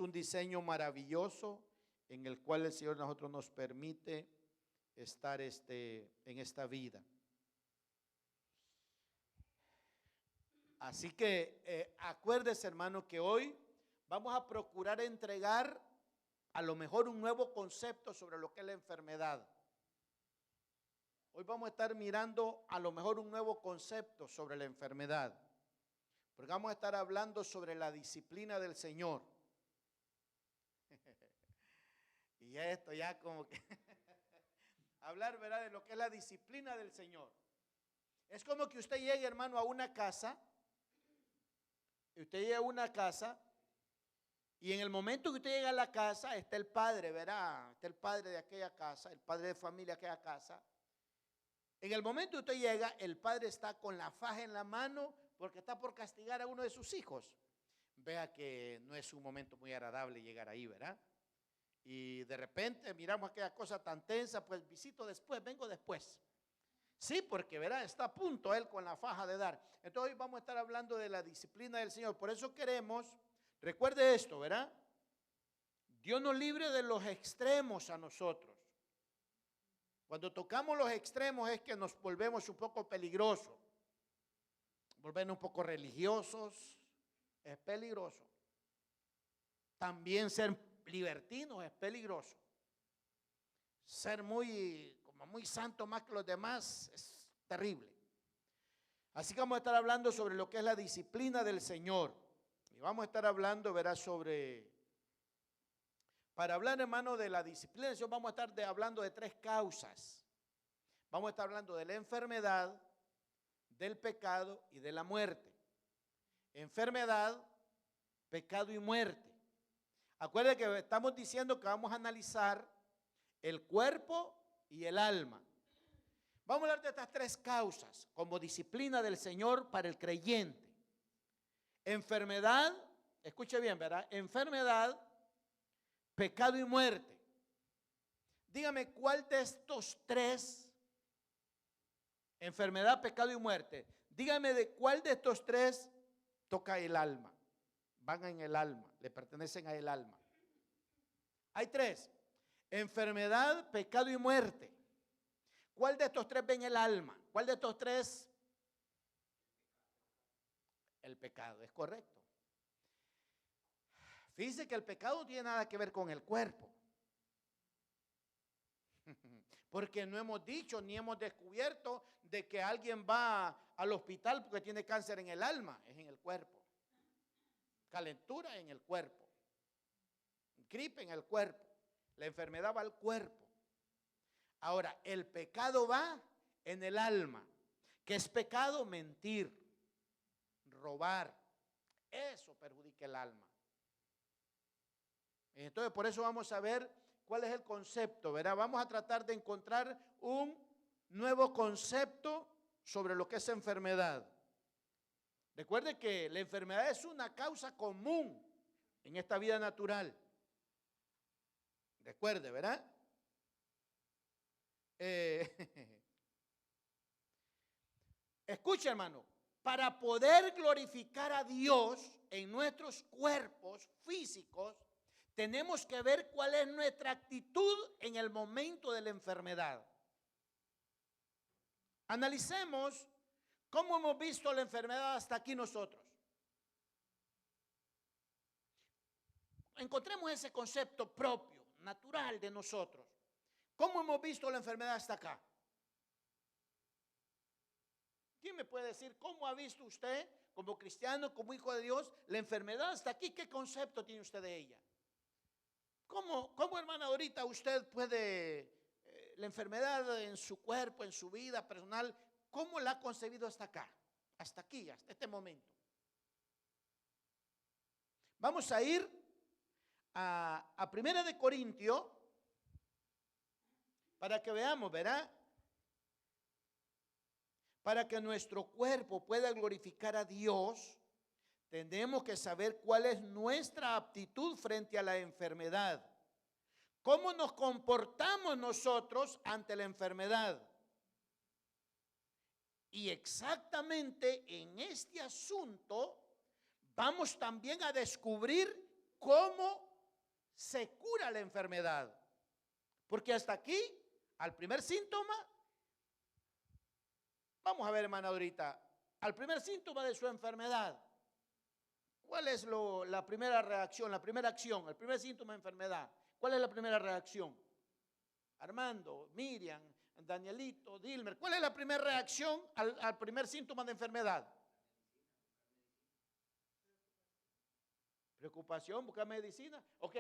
Es un diseño maravilloso en el cual el Señor a nosotros nos permite estar en esta vida. Así que acuérdese, hermano, que hoy vamos a procurar entregar a lo mejor un nuevo concepto sobre lo que es la enfermedad. Hoy vamos a estar mirando a lo mejor un nuevo concepto sobre la enfermedad. Porque vamos a estar hablando sobre la disciplina del Señor. Y esto ya como que hablar, ¿verdad?, de lo que es la disciplina del Señor. Es como que usted llegue, hermano, a una casa. Y usted llega a una casa. Y en el momento que usted llega a la casa, está el padre, ¿verdad? Está el padre de aquella casa, el padre de familia de aquella casa. En el momento que usted llega, el padre está con la faja en la mano porque está por castigar a uno de sus hijos. Vea que no es un momento muy agradable llegar ahí, ¿verdad? Y de repente miramos aquella cosa tan tensa, pues visito después, vengo después. Sí, porque verá, está a punto él con la faja de dar. Entonces hoy vamos a estar hablando de la disciplina del Señor. Por eso queremos, recuerde esto, ¿verdad? Dios nos libre de los extremos a nosotros. Cuando tocamos los extremos es que nos volvemos un poco peligrosos. Volvernos un poco religiosos es peligroso. También ser libertinos es peligroso. Ser como muy santo más que los demás es terrible. Así que vamos a estar hablando sobre lo que es la disciplina del Señor. Y vamos a estar hablando, verá, para hablar, hermano, de la disciplina del Señor, vamos a estar hablando de tres causas. Vamos a estar hablando de la enfermedad, del pecado y de la muerte. Enfermedad, pecado y muerte. Acuérdense que estamos diciendo que vamos a analizar el cuerpo y el alma. Vamos a hablar de estas tres causas como disciplina del Señor para el creyente. Enfermedad, escuche bien, ¿verdad? Enfermedad, pecado y muerte. Dígame, ¿cuál de estos tres, enfermedad, pecado y muerte, dígame de cuál de estos tres toca el alma? Van en el alma, le pertenecen a el alma. Hay tres: enfermedad, pecado y muerte. ¿Cuál de estos tres ven el alma? ¿Cuál de estos tres? El pecado, es correcto. Fíjense que el pecado no tiene nada que ver con el cuerpo. Porque no hemos dicho ni hemos descubierto de que alguien va al hospital porque tiene cáncer en el alma, es en el cuerpo. Calentura en el cuerpo. Gripe en el cuerpo. La enfermedad va al cuerpo. Ahora, el pecado va en el alma. ¿Qué es pecado? Mentir, robar. Eso perjudica el alma. Entonces, por eso vamos a ver cuál es el concepto, ¿verdad? Vamos a tratar de encontrar un nuevo concepto sobre lo que es enfermedad. Recuerde que la enfermedad es una causa común en esta vida natural. Recuerde, ¿verdad? Escucha, hermano, para poder glorificar a Dios en nuestros cuerpos físicos, tenemos que ver cuál es nuestra actitud en el momento de la enfermedad. Analicemos cómo hemos visto la enfermedad hasta aquí nosotros. Encontremos ese concepto propio, natural de nosotros. ¿Cómo hemos visto la enfermedad hasta acá? ¿Quién me puede decir cómo ha visto usted, como cristiano, como hijo de Dios, la enfermedad hasta aquí? ¿Qué concepto tiene usted de ella? ¿Cómo, hermana, ahorita usted puede, la enfermedad en su cuerpo, en su vida personal, cómo la ha concebido hasta acá, hasta aquí, hasta este momento? Vamos a ir a 1 de Corintios para que veamos, ¿verdad? Para que nuestro cuerpo pueda glorificar a Dios, tenemos que saber cuál es nuestra aptitud frente a la enfermedad. ¿Cómo nos comportamos nosotros ante la enfermedad? Y exactamente en este asunto vamos también a descubrir cómo se cura la enfermedad. Porque hasta aquí, al primer síntoma, vamos a ver, hermana, ahorita, al primer síntoma de su enfermedad, ¿cuál es la primera reacción, la primera acción, el primer síntoma de enfermedad? ¿Cuál es la primera reacción? Armando, Miriam, Danielito, Dilmer, ¿cuál es la primera reacción al primer síntoma de enfermedad? Preocupación, buscar medicina. Ok,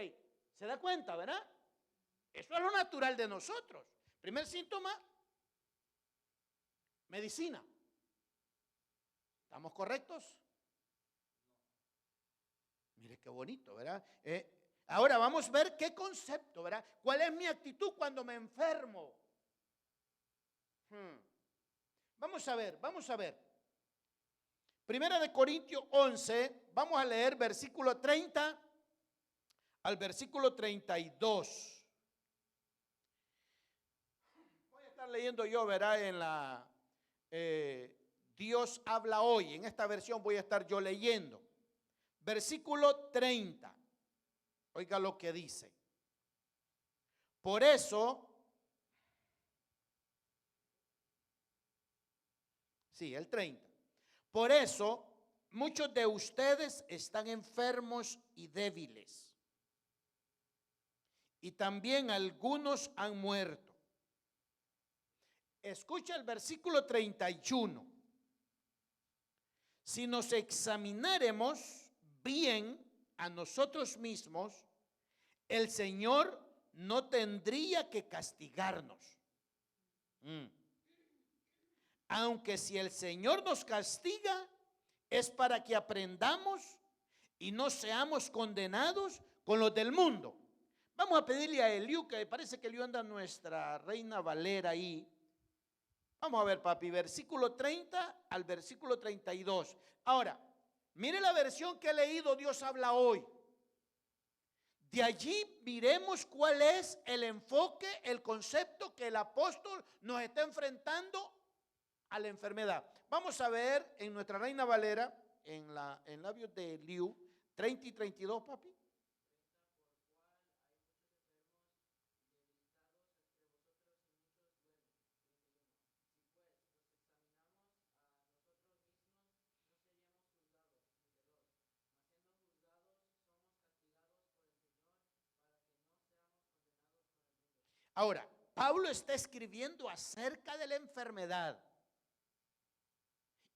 ¿se da cuenta, verdad? Eso es lo natural de nosotros. Primer síntoma, medicina. ¿Estamos correctos? Mire qué bonito, ¿verdad? Ahora vamos a ver qué concepto, ¿verdad? ¿Cuál es mi actitud cuando me enfermo? Vamos a ver, vamos a ver. Primera de Corintios 11, vamos a leer versículo 30 al versículo 32. Voy a estar leyendo yo, ¿verdad? En la Dios habla hoy. En esta versión voy a estar yo leyendo. Versículo 30. Oiga lo que dice. Por eso, sí, el 30. Por eso, muchos de ustedes están enfermos y débiles. Y también algunos han muerto. Escucha el versículo 31. Si nos examináramos bien a nosotros mismos, el Señor no tendría que castigarnos. Aunque si el Señor nos castiga, es para que aprendamos y no seamos condenados con los del mundo. Vamos a pedirle a Eliú, que parece que Eliú anda nuestra Reina Valera ahí. Vamos a ver, papi, versículo 30 al versículo 32. Ahora, mire la versión que he leído, Dios habla hoy. De allí miremos cuál es el enfoque, el concepto que el apóstol nos está enfrentando a la enfermedad. Vamos a ver en nuestra Reina Valera, en labios de Eliú, 30 y 32, papi. Ahora, Pablo está escribiendo acerca de la enfermedad.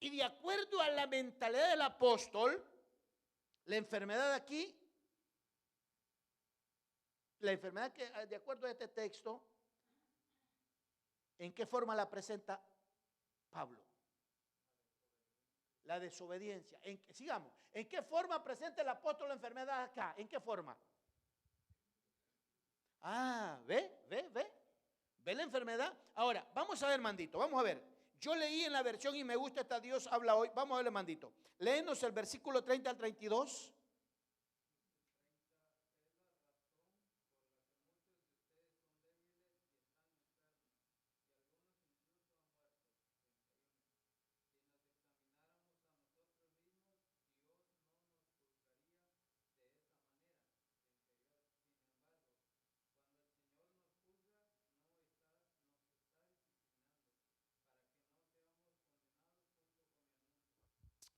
Y de acuerdo a la mentalidad del apóstol, la enfermedad aquí, la enfermedad que de acuerdo a este texto, ¿en qué forma la presenta Pablo? La desobediencia. Sigamos. ¿En qué forma presenta el apóstol la enfermedad acá? ¿En qué forma? ¿Ve la enfermedad? Ahora, vamos a ver, mandito, vamos a ver. Yo leí en la versión y me gusta esta Dios habla hoy. Vamos a ver, mandito. Léenos el versículo 30 al 32.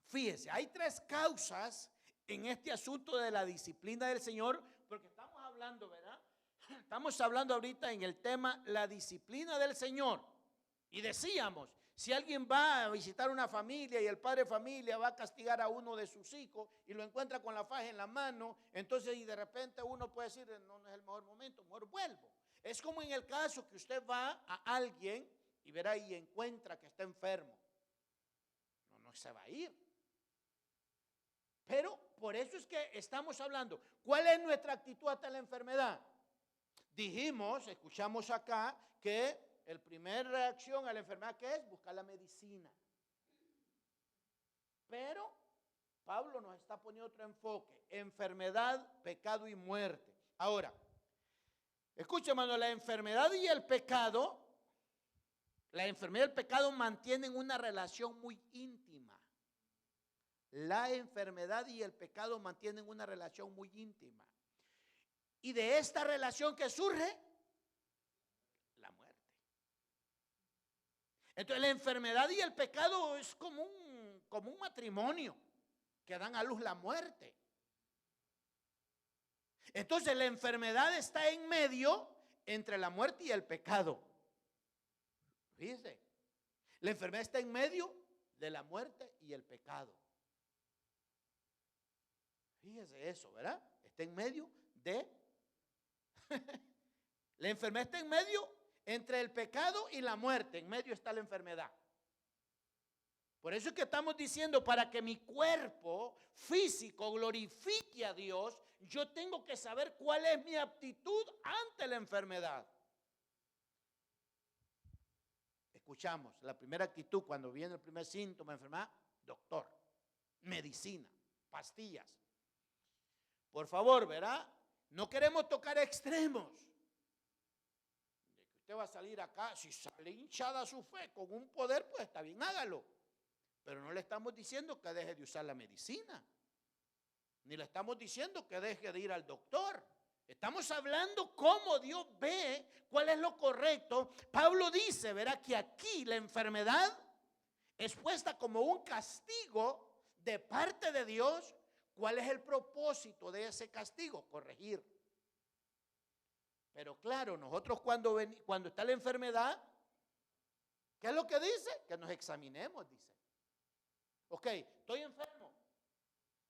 Fíjese, hay tres causas en este asunto de la disciplina del Señor, porque estamos hablando, ¿verdad? Estamos hablando ahorita en el tema la disciplina del Señor. Y decíamos, si alguien va a visitar una familia y el padre de familia va a castigar a uno de sus hijos y lo encuentra con la faja en la mano, entonces y de repente uno puede decir, no, no es el mejor momento, mejor vuelvo. Es como en el caso que usted va a alguien y verá y encuentra que está enfermo. No se va a ir. Pero por eso es que estamos hablando. ¿Cuál es nuestra actitud ante la enfermedad? Dijimos, escuchamos acá, que la primera reacción a la enfermedad, ¿qué es? Buscar la medicina. Pero Pablo nos está poniendo otro enfoque: enfermedad, pecado y muerte. Ahora, escucha, hermano, la enfermedad y el pecado, la enfermedad y el pecado mantienen una relación muy íntima. La enfermedad y el pecado mantienen una relación muy íntima. Y de esta relación que surge la muerte. Entonces la enfermedad y el pecado es como un matrimonio que dan a luz la muerte. Entonces la enfermedad está en medio entre la muerte y el pecado. Fíjese, la enfermedad está en medio de la muerte y el pecado. Fíjese eso, ¿verdad? Está en medio de... La enfermedad está en medio entre el pecado y la muerte. En medio está la enfermedad. Por eso es que estamos diciendo, para que mi cuerpo físico glorifique a Dios, yo tengo que saber cuál es mi aptitud ante la enfermedad. Escuchamos, la primera actitud cuando viene el primer síntoma de enfermedad, doctor, medicina, pastillas. Por favor, ¿verdad? No queremos tocar extremos. De que usted va a salir acá, si sale hinchada su fe con un poder, pues está bien, hágalo. Pero no le estamos diciendo que deje de usar la medicina. Ni le estamos diciendo que deje de ir al doctor. Estamos hablando cómo Dios ve cuál es lo correcto. Pablo dice, verá, que aquí la enfermedad es puesta como un castigo de parte de Dios. ¿Cuál es el propósito de ese castigo? Corregir. Pero claro, nosotros cuando está la enfermedad, ¿qué es lo que dice? Que nos examinemos, dice. Ok, estoy enfermo.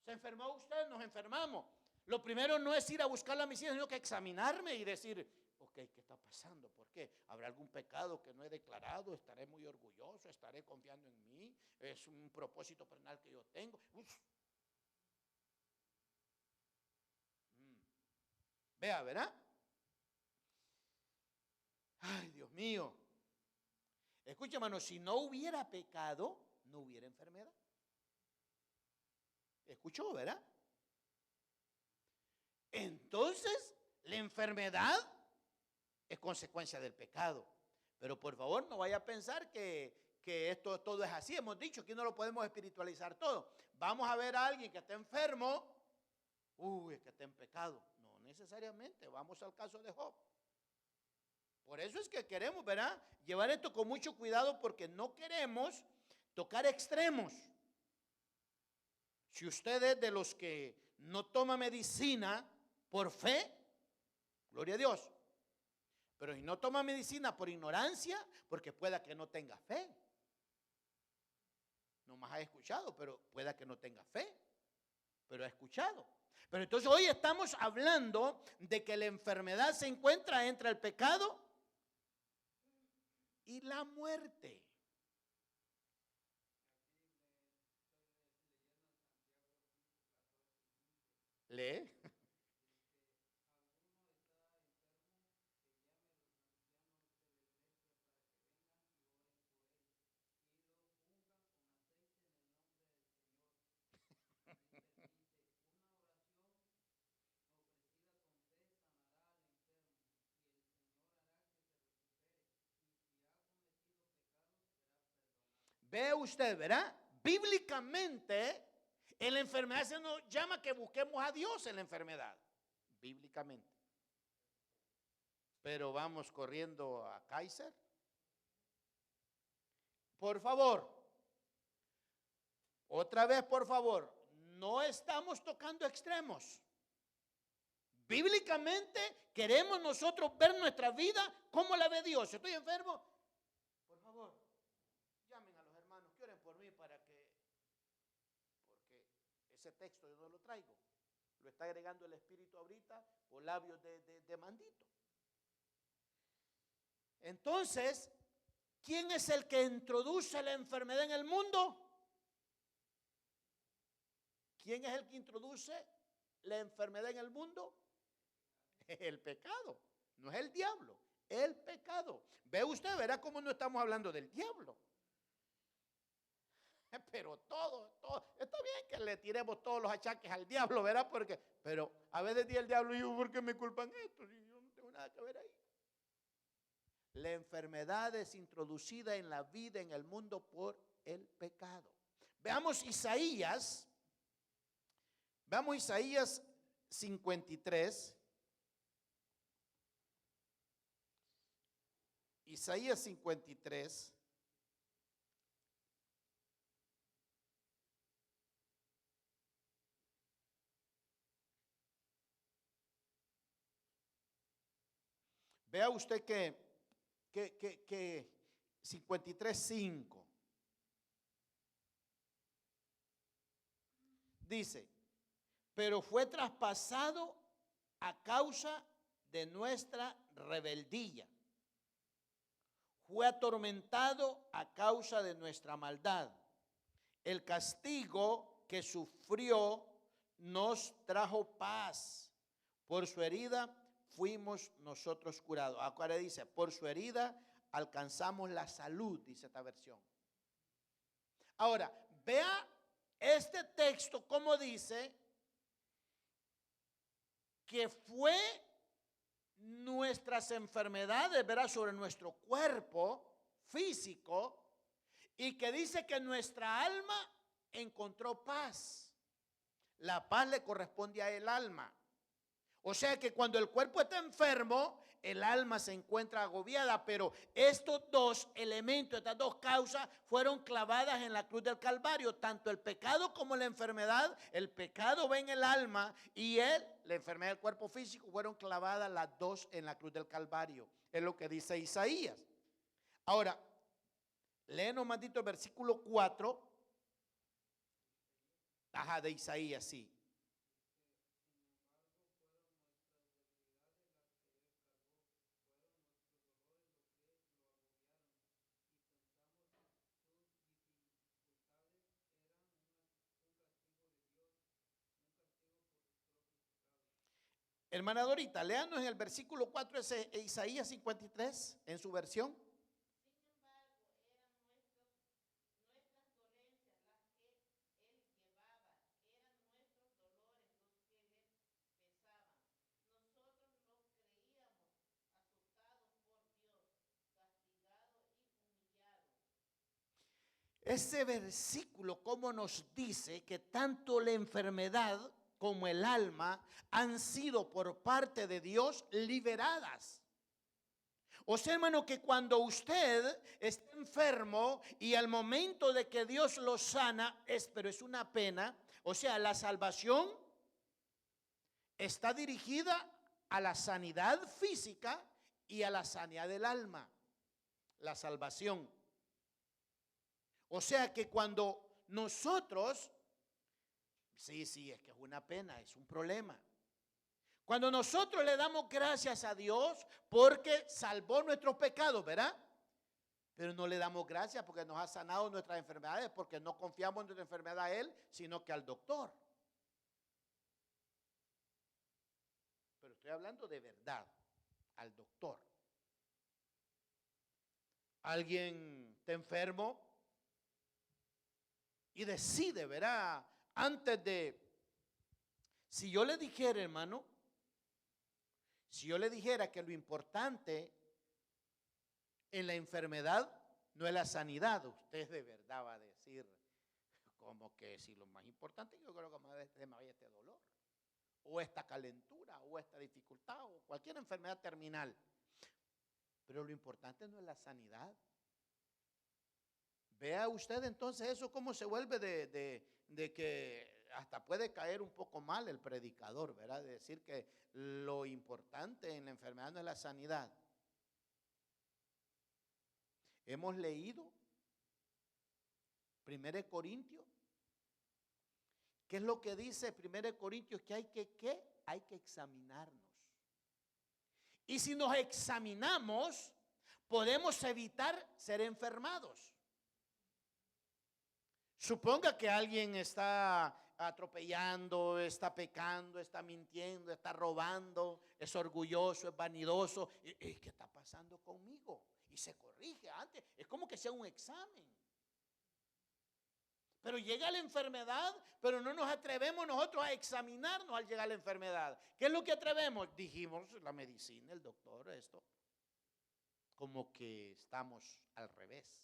¿Se enfermó usted? Nos enfermamos. Lo primero no es ir a buscar la medicina, sino que examinarme y decir, ok, ¿qué está pasando? ¿Por qué? ¿Habrá algún pecado que no he declarado? ¿Estaré muy orgulloso? ¿Estaré confiando en mí? ¿Es un propósito penal que yo tengo? Vea, ¿verdad? Ay, Dios mío. Escucha, hermano, si no hubiera pecado, no hubiera enfermedad. ¿Escuchó, verdad? Entonces, la enfermedad es consecuencia del pecado. Pero por favor, no vaya a pensar que esto todo es así. Hemos dicho que no lo podemos espiritualizar todo. Vamos a ver a alguien que está enfermo. Es que está en pecado. No necesariamente. Vamos al caso de Job. Por eso es que queremos, ¿verdad?, llevar esto con mucho cuidado, porque no queremos tocar extremos. Si usted es de los que no toma medicina por fe, gloria a Dios. Pero si no toma medicina por ignorancia, porque pueda que no tenga fe. No más ha escuchado, pero pueda que no tenga fe. Pero ha escuchado. Pero entonces hoy estamos hablando de que la enfermedad se encuentra entre el pecado y la muerte. Lee. Ve usted, ¿verdad? Bíblicamente, en la enfermedad se nos llama que busquemos a Dios en la enfermedad. Bíblicamente. Pero vamos corriendo a Kaiser. Por favor. Otra vez, por favor. No estamos tocando extremos. Bíblicamente queremos nosotros ver nuestra vida como la ve Dios. Si estoy enfermo, por favor, llamen a los hermanos que oren por mí porque ese texto yo no lo traigo. Lo está agregando el Espíritu ahorita por labios de Mandito. Entonces, ¿quién es el que introduce la enfermedad en el mundo? ¿Quién es el que introduce la enfermedad en el mundo? El pecado, no es el diablo, el pecado. Ve usted, verá cómo no estamos hablando del diablo. Pero todo, está bien que le tiremos todos los achaques al diablo, ¿verdad? Pero a veces dice el diablo, y yo, ¿por qué me culpan esto? Yo no tengo nada que ver ahí. La enfermedad es introducida en la vida, en el mundo, por el pecado. Veamos Isaías 53. Isaías 53. Vea usted que 53:5 dice, pero fue traspasado a causa de nuestra rebeldía, fue atormentado a causa de nuestra maldad. El castigo que sufrió nos trajo paz. Por su herida fuimos nosotros curados. Ahora dice, por su herida alcanzamos la salud, dice esta versión. Ahora, vea este texto como dice que fue nuestras enfermedades, ¿verdad?, sobre nuestro cuerpo físico, y que dice que nuestra alma encontró paz. La paz le corresponde a el alma. O sea que cuando el cuerpo está enfermo, el alma se encuentra agobiada, pero estos dos elementos, estas dos causas fueron clavadas en la cruz del Calvario, tanto el pecado como la enfermedad. El pecado va en el alma y la enfermedad del cuerpo físico, fueron clavadas las dos en la cruz del Calvario. Es lo que dice Isaías. Ahora, léenos maldito el versículo 4. De Isaías, sí. Hermana Dorita, léanos en el versículo 4 ese Isaías 53 en su versión. Ese versículo como nos dice que tanto la enfermedad como el alma han sido por parte de Dios liberadas. O sea, hermano, que cuando usted está enfermo y al momento de que Dios lo sana, pero es una pena, o sea, la salvación está dirigida a la sanidad física y a la sanidad del alma, la salvación. O sea que cuando nosotros, sí, es que es una pena, es un problema. Cuando nosotros le damos gracias a Dios porque salvó nuestros pecados, ¿verdad? Pero no le damos gracias porque nos ha sanado nuestras enfermedades, porque no confiamos en nuestra enfermedad a Él, sino que al doctor. Pero estoy hablando de verdad, al doctor. Alguien está enfermo y decide, ¿verdad? Si yo le dijera, hermano, si yo le dijera que lo importante en la enfermedad no es la sanidad, usted de verdad va a decir, como que si lo más importante, yo creo que me vaya este dolor, o esta calentura, o esta dificultad, o cualquier enfermedad terminal. Pero lo importante no es la sanidad. Vea usted entonces eso cómo se vuelve de que hasta puede caer un poco mal el predicador, ¿verdad? De decir que lo importante en la enfermedad no es la sanidad. Hemos leído 1 Corintios. ¿Qué es lo que dice 1 Corintios? Que hay que examinarnos. Y si nos examinamos, podemos evitar ser enfermados. Suponga que alguien está atropellando, está pecando, está mintiendo, está robando, es orgulloso, es vanidoso. ¿Qué está pasando conmigo? Y se corrige antes. Es como que sea un examen. Pero llega la enfermedad, pero no nos atrevemos nosotros a examinarnos al llegar la enfermedad. ¿Qué es lo que atrevemos? Dijimos la medicina, el doctor, esto. Como que estamos al revés.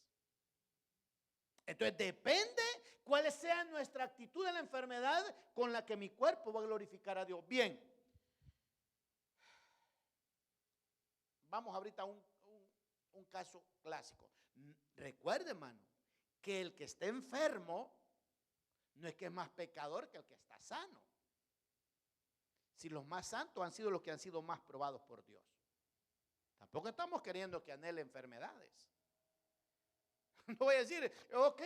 Entonces depende cuál sea nuestra actitud en la enfermedad con la que mi cuerpo va a glorificar a Dios. Bien. Vamos ahorita Un caso clásico. Recuerde, hermano, que el que está enfermo no es que es más pecador que el que está sano. Si los más santos han sido los que han sido más probados por Dios. Tampoco estamos queriendo que anhele enfermedades. No voy a decir, ok,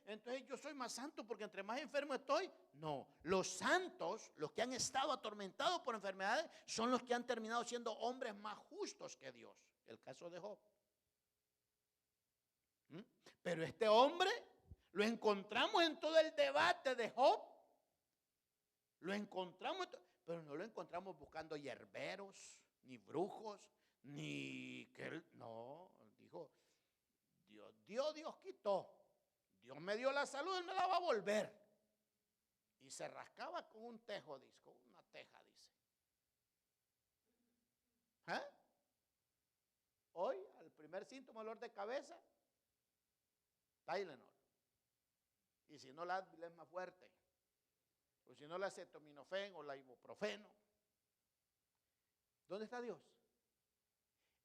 entonces yo soy más santo porque entre más enfermo estoy. No, los santos, los que han estado atormentados por enfermedades, son los que han terminado siendo hombres más justos que Dios. El caso de Job. Pero este hombre lo encontramos en todo el debate de Job. Lo encontramos, pero no lo encontramos buscando hierberos, ni brujos, ni que él, no, dijo, Dios dio, Dios quitó. Dios me dio la salud, Él me la va a volver. Y se rascaba con un tejo, dice, con una teja, dice. Hoy, al primer síntoma, dolor de cabeza, Tylenol. Y si no, la Advil es más fuerte. O si no, la acetaminofén o la ibuprofeno. ¿Dónde está Dios?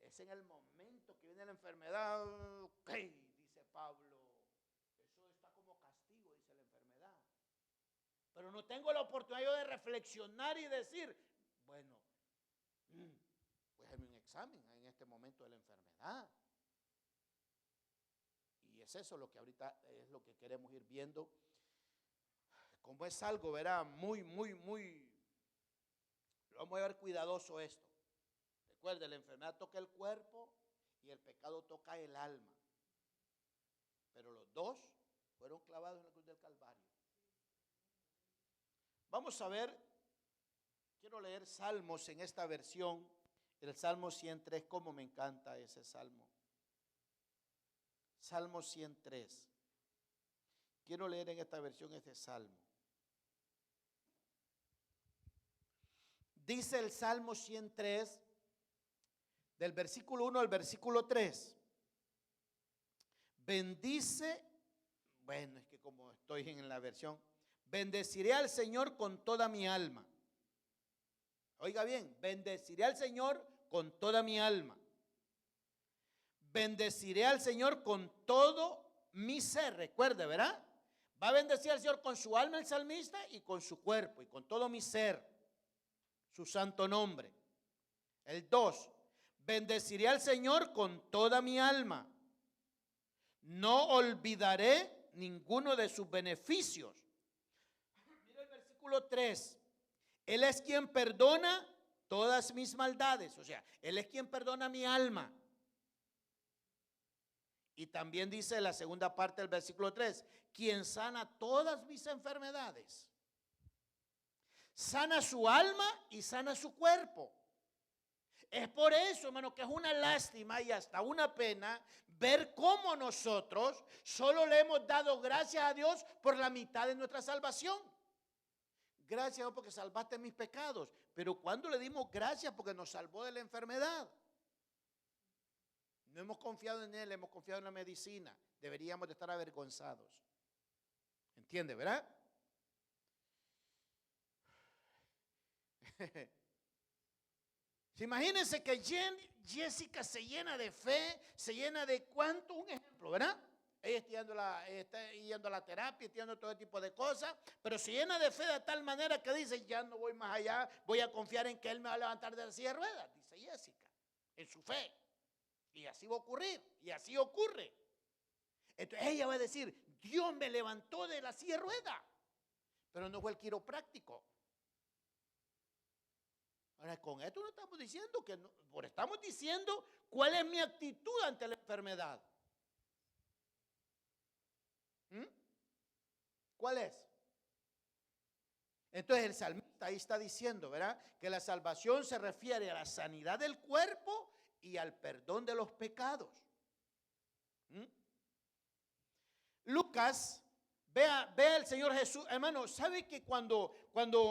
Es en el momento que viene la enfermedad. Ok, dice Pablo. Eso está como castigo, dice la enfermedad. Pero no tengo la oportunidad yo de reflexionar y decir, bueno, pues hazme un examen en este momento de la enfermedad. Y es eso lo que ahorita es lo que queremos ir viendo. Como es algo, verá, muy, vamos a ver cuidadoso esto. Recuerde, la enfermedad toca el cuerpo y el pecado toca el alma. Pero los dos fueron clavados en la cruz del Calvario. Vamos a ver, quiero leer Salmos en esta versión, el Salmo 103, como me encanta ese Salmo. Salmo 103. Quiero leer en esta versión este Salmo. Dice el Salmo 103, del versículo 1 al versículo 3. Bendice, bueno, es que como estoy en la versión, bendeciré al Señor con toda mi alma. Oiga bien, bendeciré al Señor con toda mi alma. Bendeciré al Señor con todo mi ser. Recuerde, ¿verdad? Va a bendecir al Señor con su alma el salmista y con su cuerpo y con todo mi ser. Su santo nombre. El 2. Bendeciré al Señor con toda mi alma. No olvidaré ninguno de sus beneficios. Mira el versículo 3. Él es quien perdona todas mis maldades. O sea, Él es quien perdona mi alma. Y también dice la segunda parte del versículo 3, quien sana todas mis enfermedades. Sana su alma y sana su cuerpo. Es por eso, hermano, que es una lástima y hasta una pena ver cómo nosotros solo le hemos dado gracias a Dios por la mitad de nuestra salvación. Gracias a Dios porque salvaste mis pecados. Pero ¿cuándo le dimos gracias porque nos salvó de la enfermedad? No hemos confiado en Él, hemos confiado en la medicina. Deberíamos de estar avergonzados. ¿Entiende, verdad? Imagínense que Jessica se llena de fe, se llena de cuánto, un ejemplo, ¿verdad? Ella está yendo a la terapia, está yendo todo tipo de cosas, pero se llena de fe de tal manera que dice, ya no voy más allá, voy a confiar en que Él me va a levantar de la silla de ruedas, dice Jessica, en su fe. Y así va a ocurrir, y así ocurre. Entonces ella va a decir, Dios me levantó de la silla de ruedas, pero no fue el quiropráctico. Ahora, con esto no estamos diciendo que no, pero estamos diciendo cuál es mi actitud ante la enfermedad. ¿Cuál es? Entonces el salmista ahí está diciendo, ¿verdad? Que la salvación se refiere a la sanidad del cuerpo y al perdón de los pecados. Lucas, vea el Señor Jesús, hermano, ¿sabe que cuando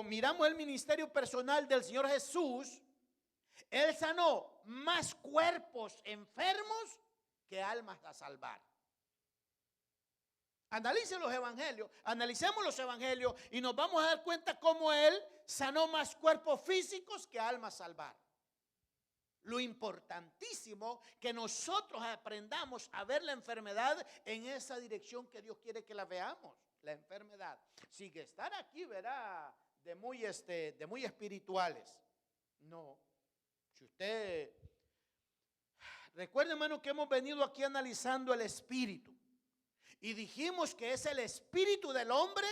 miramos el ministerio personal del Señor Jesús, Él sanó más cuerpos enfermos que almas a salvar? Analicen los evangelios, analicemos los evangelios y nos vamos a dar cuenta cómo Él sanó más cuerpos físicos que almas a salvar. lo importantísimo que nosotros aprendamos a ver la enfermedad en esa dirección que Dios quiere que la veamos, la enfermedad. Sin estar aquí, verá, de muy espirituales. No. Si usted recuerda, hermano, que hemos venido aquí analizando el espíritu y dijimos que es el espíritu del hombre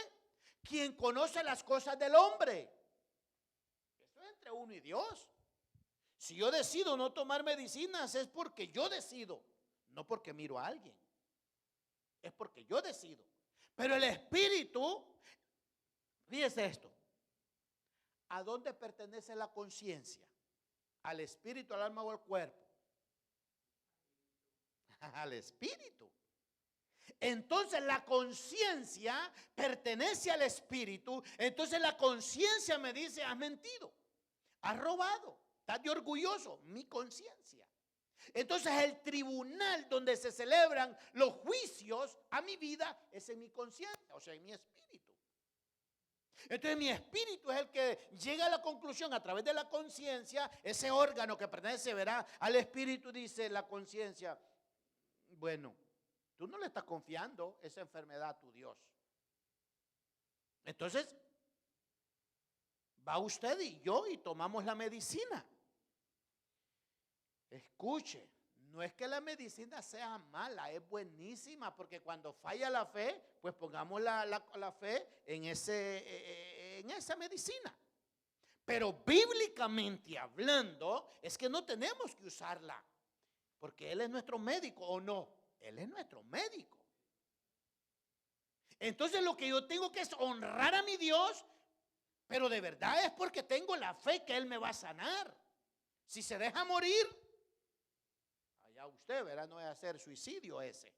quien conoce las cosas del hombre. Eso es entre uno y Dios. Si yo decido no tomar medicinas es porque yo decido, no porque miro a alguien. Es porque yo decido. Pero el espíritu, fíjese esto, ¿a dónde pertenece la conciencia? ¿Al espíritu, al alma o al cuerpo? Al espíritu. Entonces la conciencia pertenece al espíritu. Entonces la conciencia me dice: has mentido, has robado, estás de orgulloso. Mi conciencia. Entonces el tribunal donde se celebran los juicios a mi vida es en mi conciencia, o sea, en mi espíritu. Entonces mi espíritu es el que llega a la conclusión a través de la conciencia. Ese órgano que pertenece, verá, al espíritu, dice la conciencia: bueno, tú no le estás confiando esa enfermedad a tu Dios. Entonces va usted y yo y tomamos la medicina. Escuche, no es que la medicina sea mala, es buenísima, porque cuando falla la fe, pues pongamos la fe en esa medicina. Pero bíblicamente hablando, es que no tenemos que usarla, porque Él es nuestro médico, ¿o no? Él es nuestro médico. Entonces lo que yo tengo que es honrar a mi Dios, pero de verdad es porque tengo la fe que Él me va a sanar. Si se deja morir, allá usted, verá, no es hacer suicidio ese.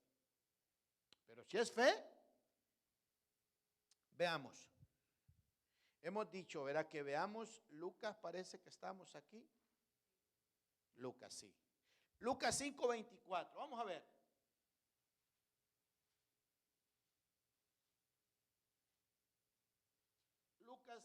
Pero si es fe, veamos. Hemos dicho, verá, que veamos Lucas, parece que estamos aquí. Lucas, sí. Lucas 5:24, vamos a ver. Lucas 5:24.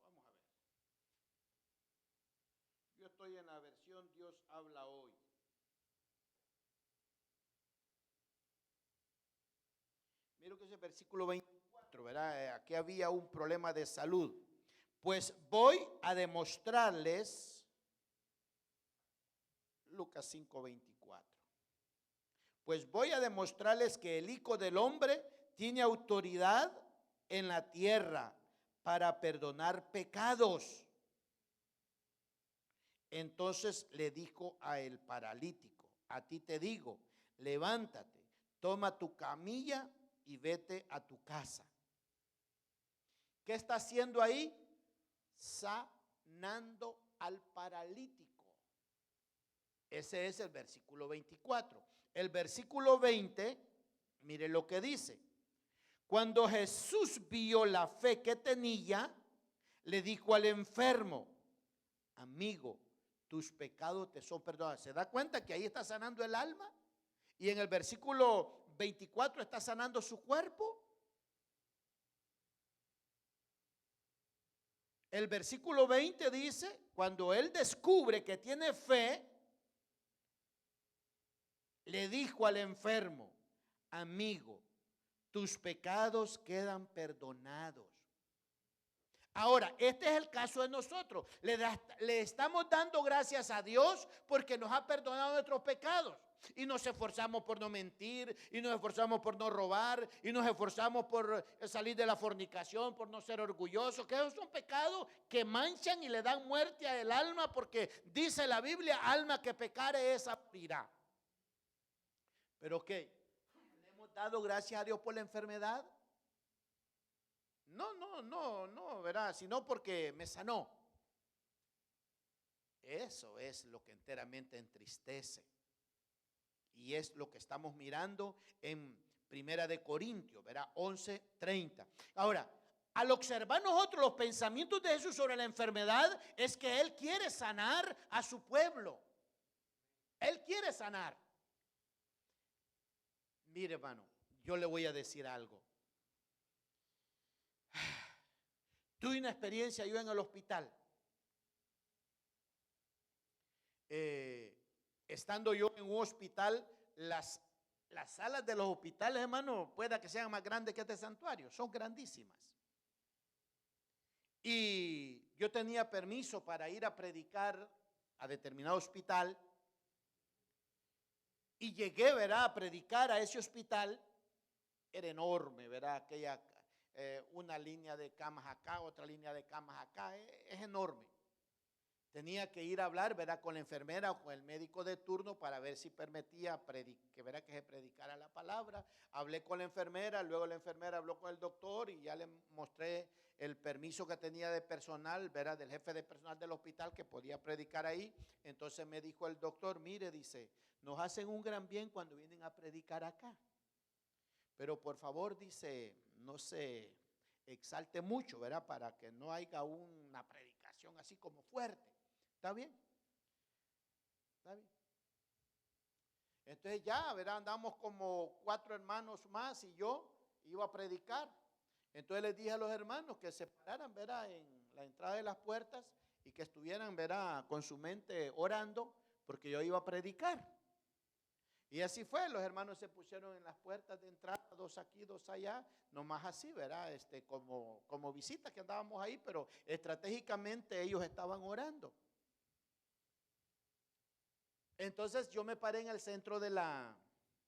Vamos a ver. Yo estoy en la versión Dios habla hoy. Mira que ese versículo 24, ¿verdad? Aquí había un problema de salud. Pues voy a demostrarles, Lucas 5:24. Pues voy a demostrarles que el Hijo del Hombre tiene autoridad en la tierra para perdonar pecados. Entonces le dijo a el paralítico: a ti te digo, levántate, toma tu camilla y vete a tu casa. ¿Qué está haciendo ahí? Sanando al paralítico. Ese es el versículo 24. El versículo 20, mire lo que dice. Cuando Jesús vio la fe que tenía, le dijo al enfermo: amigo, tus pecados te son perdonados. ¿Se da cuenta que ahí está sanando el alma? Y en el versículo 24 está sanando su cuerpo. El versículo 20 dice, cuando él descubre que tiene fe, le dijo al enfermo: amigo, tus pecados quedan perdonados. Ahora, este es el caso de nosotros. Le estamos dando gracias a Dios porque nos ha perdonado nuestros pecados. Y nos esforzamos por no mentir, y nos esforzamos por no robar, y nos esforzamos por salir de la fornicación, por no ser orgullosos, que esos son pecados que manchan y le dan muerte al alma, porque dice la Biblia: alma que pecare esa morirá. Pero ¿qué? ¿Le hemos dado gracias a Dios por la enfermedad? No, ¿verdad? Sino porque me sanó. Eso es lo que enteramente entristece. Y es lo que estamos mirando en Primera de Corintios, ¿verdad? 11:30. Ahora, al observar nosotros los pensamientos de Jesús sobre la enfermedad, es que Él quiere sanar a su pueblo. Él quiere sanar. Mire, hermano, yo le voy a decir algo. Tuve una experiencia yo en el hospital. Estando yo en un hospital, las salas de los hospitales, hermano, pueda que sean más grandes que este santuario, son grandísimas. Y yo tenía permiso para ir a predicar a determinado hospital. Y llegué, ¿verdad?, a predicar a ese hospital. Era enorme, ¿verdad? Aquella, una línea de camas acá, otra línea de camas acá. Es enorme. Tenía que ir a hablar, ¿verdad?, con la enfermera o con el médico de turno para ver si permitía que se predicara la palabra. Hablé con la enfermera, luego la enfermera habló con el doctor y ya le mostré el permiso que tenía de personal, ¿verdad?, del jefe de personal del hospital, que podía predicar ahí. Entonces me dijo el doctor: mire, dice, nos hacen un gran bien cuando vienen a predicar acá, pero por favor, dice, no se exalte mucho, ¿verdad?, para que no haya una predicación así como fuerte. ¿Está bien? ¿Está bien? Entonces ya, ¿verdad?, andamos como 4 hermanos más y yo iba a predicar. Entonces les dije a los hermanos que se pararan, ¿verdad?, en la entrada de las puertas y que estuvieran, ¿verdad?, con su mente orando, porque yo iba a predicar. Y así fue, los hermanos se pusieron en las puertas de entrada, 2 aquí, 2 allá, nomás así, ¿verdad?, como visitas que andábamos ahí, pero estratégicamente ellos estaban orando. Entonces yo me paré en el centro de la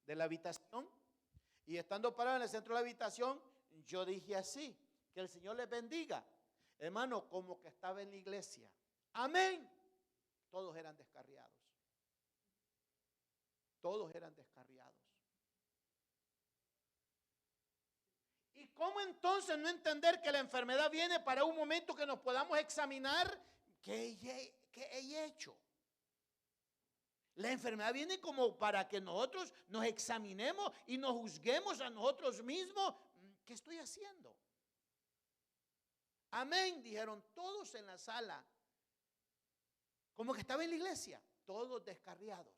habitación, y estando parado en el centro de la habitación, yo dije así: que el Señor les bendiga. Hermano, como que estaba en la iglesia. Amén. Todos eran descarriados. Todos eran descarriados. ¿Y cómo entonces no entender que la enfermedad viene para un momento que nos podamos examinar qué he hecho? La enfermedad viene como para que nosotros nos examinemos y nos juzguemos a nosotros mismos. ¿Qué estoy haciendo? Amén, dijeron todos en la sala. Como que estaba en la iglesia, todos descarriados.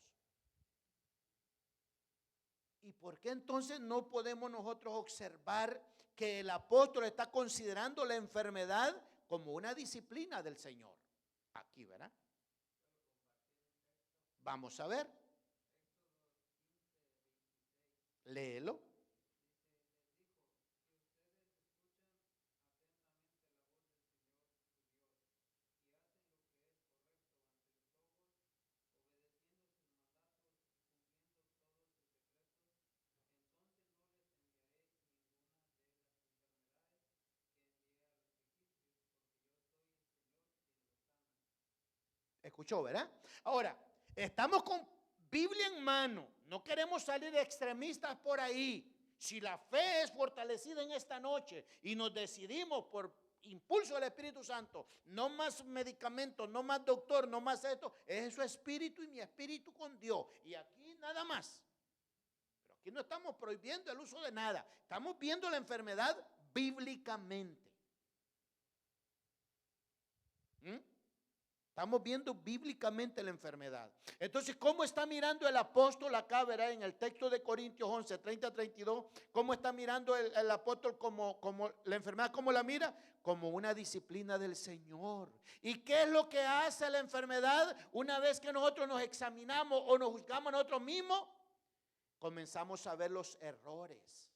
¿Y por qué entonces no podemos nosotros observar que el apóstol está considerando la enfermedad como una disciplina del Señor? Aquí, ¿verdad? Vamos a ver. Léelo. Escuchó, ¿verdad? Ahora, estamos con Biblia en mano. No queremos salir extremistas por ahí. Si la fe es fortalecida en esta noche y nos decidimos por impulso del Espíritu Santo, no más medicamentos, no más doctor, no más esto, es su espíritu y mi espíritu con Dios. Y aquí nada más. Pero aquí no estamos prohibiendo el uso de nada. Estamos viendo la enfermedad bíblicamente. Estamos viendo bíblicamente la enfermedad. Entonces, ¿cómo está mirando el apóstol acá, verá, en el texto de Corintios 11, 30-32? ¿Cómo está mirando el apóstol como la enfermedad? ¿Cómo la mira? Como una disciplina del Señor. ¿Y qué es lo que hace la enfermedad una vez que nosotros nos examinamos o nos juzgamos a nosotros mismos? Comenzamos a ver los errores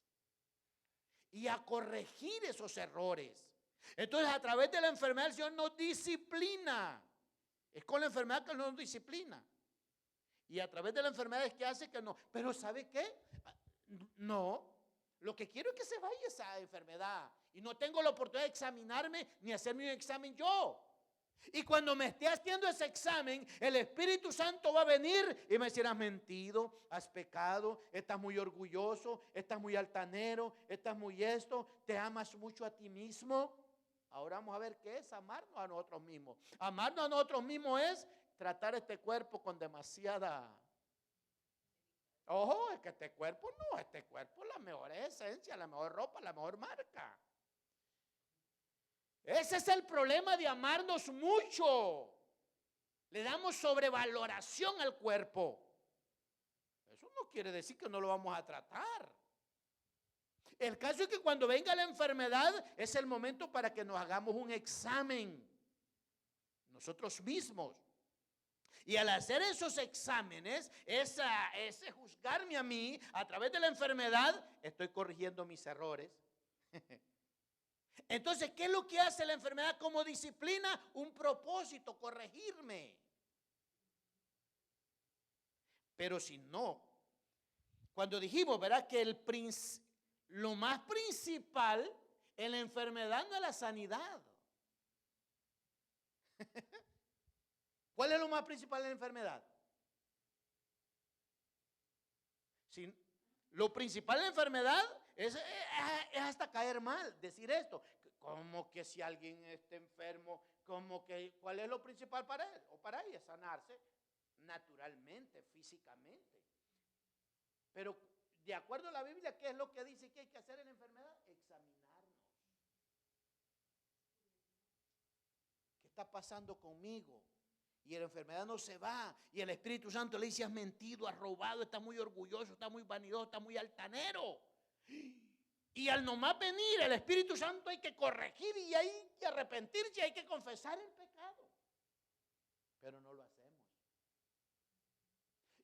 y a corregir esos errores. Entonces, a través de la enfermedad, el Señor nos disciplina. Es con la enfermedad que nos disciplina. Y a través de la enfermedad es que hace que no. Pero ¿sabe qué? No. Lo que quiero es que se vaya esa enfermedad. Y no tengo la oportunidad de examinarme ni hacerme un examen yo. Y cuando me esté haciendo ese examen, el Espíritu Santo va a venir y me decir: has mentido, has pecado, estás muy orgulloso, estás muy altanero, estás muy esto, te amas mucho a ti mismo. Ahora vamos a ver qué es amarnos a nosotros mismos. Amarnos a nosotros mismos es tratar este cuerpo con demasiada... Ojo, es que este cuerpo es la mejor esencia, la mejor ropa, la mejor marca. Ese es el problema de amarnos mucho. Le damos sobrevaloración al cuerpo. Eso no quiere decir que no lo vamos a tratar. El caso es que cuando venga la enfermedad es el momento para que nos hagamos un examen nosotros mismos. Y al hacer esos exámenes, ese juzgarme a mí a través de la enfermedad, estoy corrigiendo mis errores. Entonces, ¿qué es lo que hace la enfermedad como disciplina? Un propósito, corregirme. Pero si no, cuando dijimos, ¿verdad? Que lo más principal en la enfermedad no es la sanidad. ¿Cuál es lo más principal en la enfermedad? Si, lo principal en la enfermedad es hasta caer mal, decir esto. Como que si alguien está enfermo, como que, ¿cuál es lo principal para él o para ella? Sanarse naturalmente, físicamente. Pero de acuerdo a la Biblia, ¿qué es lo que dice que hay que hacer en la enfermedad? Examinarnos. ¿Qué está pasando conmigo? Y la enfermedad no se va. Y el Espíritu Santo le dice: has mentido, has robado, estás muy orgulloso, estás muy vanidoso, estás muy altanero. Y al nomás venir el Espíritu Santo hay que corregir y hay que arrepentirse, hay que confesar el pecado. Pero no lo hacemos.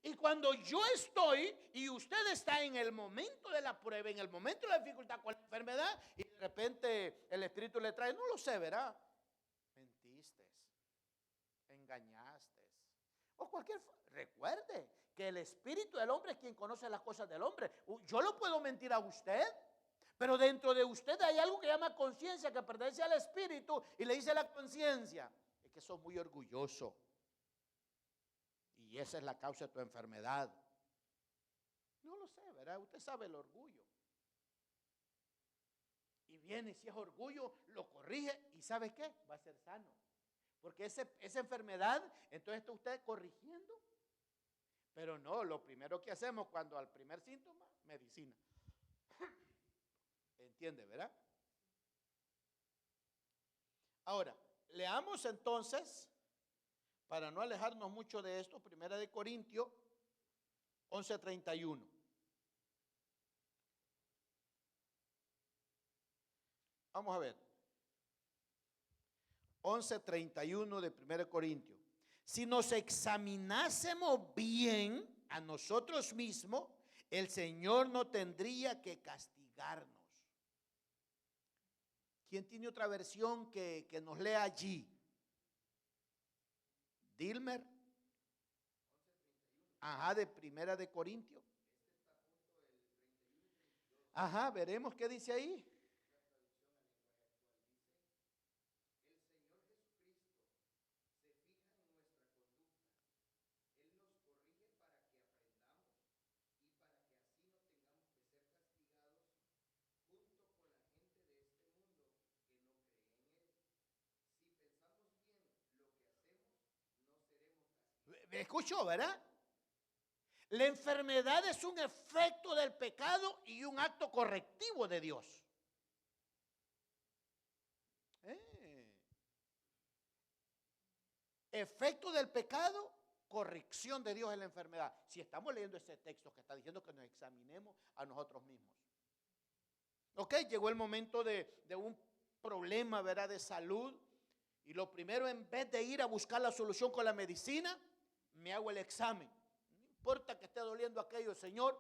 Y cuando yo estoy y usted está en el momento de la prueba, en el momento de la dificultad con la enfermedad, y de repente el Espíritu le trae, no lo sé, ¿verdad? Mentiste, engañaste, o cualquier. Recuerde que el espíritu del hombre es quien conoce las cosas del hombre. Yo lo puedo mentir a usted, pero dentro de usted hay algo que llama conciencia, que pertenece al espíritu, y le dice a la conciencia: es que sos muy orgulloso. Y esa es la causa de tu enfermedad. No lo sé, ¿verdad? Usted sabe el orgullo. Y viene, si es orgullo, lo corrige y ¿sabe qué? Va a ser sano. Porque esa enfermedad, entonces está usted corrigiendo. Pero no, lo primero que hacemos cuando al primer síntoma, medicina. ¿Entiende, verdad? Ahora, leamos entonces, para no alejarnos mucho de esto, 1 Corintios 11:31. Vamos a ver. 11:31 de 1 Corintios. Si nos examinásemos bien a nosotros mismos, el Señor no tendría que castigarnos. ¿Quién tiene otra versión que nos lea allí? Dilmer. Ajá, de 1 Corintios. Ajá, veremos qué dice ahí. ¿Me escuchó, verdad? La enfermedad es un efecto del pecado y un acto correctivo de Dios. Efecto del pecado, corrección de Dios en la enfermedad. Si estamos leyendo ese texto que está diciendo que nos examinemos a nosotros mismos. Ok, llegó el momento de un problema, ¿verdad?, de salud. Y lo primero, en vez de ir a buscar la solución con la medicina, me hago el examen. No importa que esté doliendo aquello, Señor.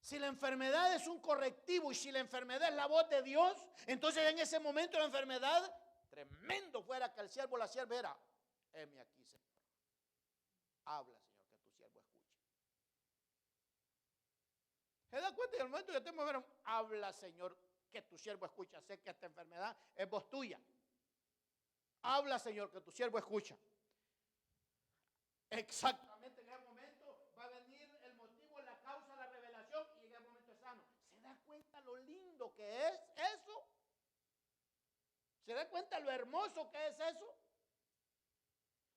Si la enfermedad es un correctivo y si la enfermedad es la voz de Dios, entonces en ese momento la enfermedad, tremendo fuera que el siervo o la sierva era: heme aquí, Señor. Habla, Señor, que tu siervo escuche. ¿Se da cuenta? En el momento que estemos, habla, Señor, que tu siervo escucha. Sé que esta enfermedad es voz tuya. Habla, Señor, que tu siervo escucha. Exactamente en ese momento va a venir el motivo, la causa, la revelación, y en ese momento es sano. ¿Se da cuenta lo lindo que es eso? ¿Se da cuenta lo hermoso que es eso?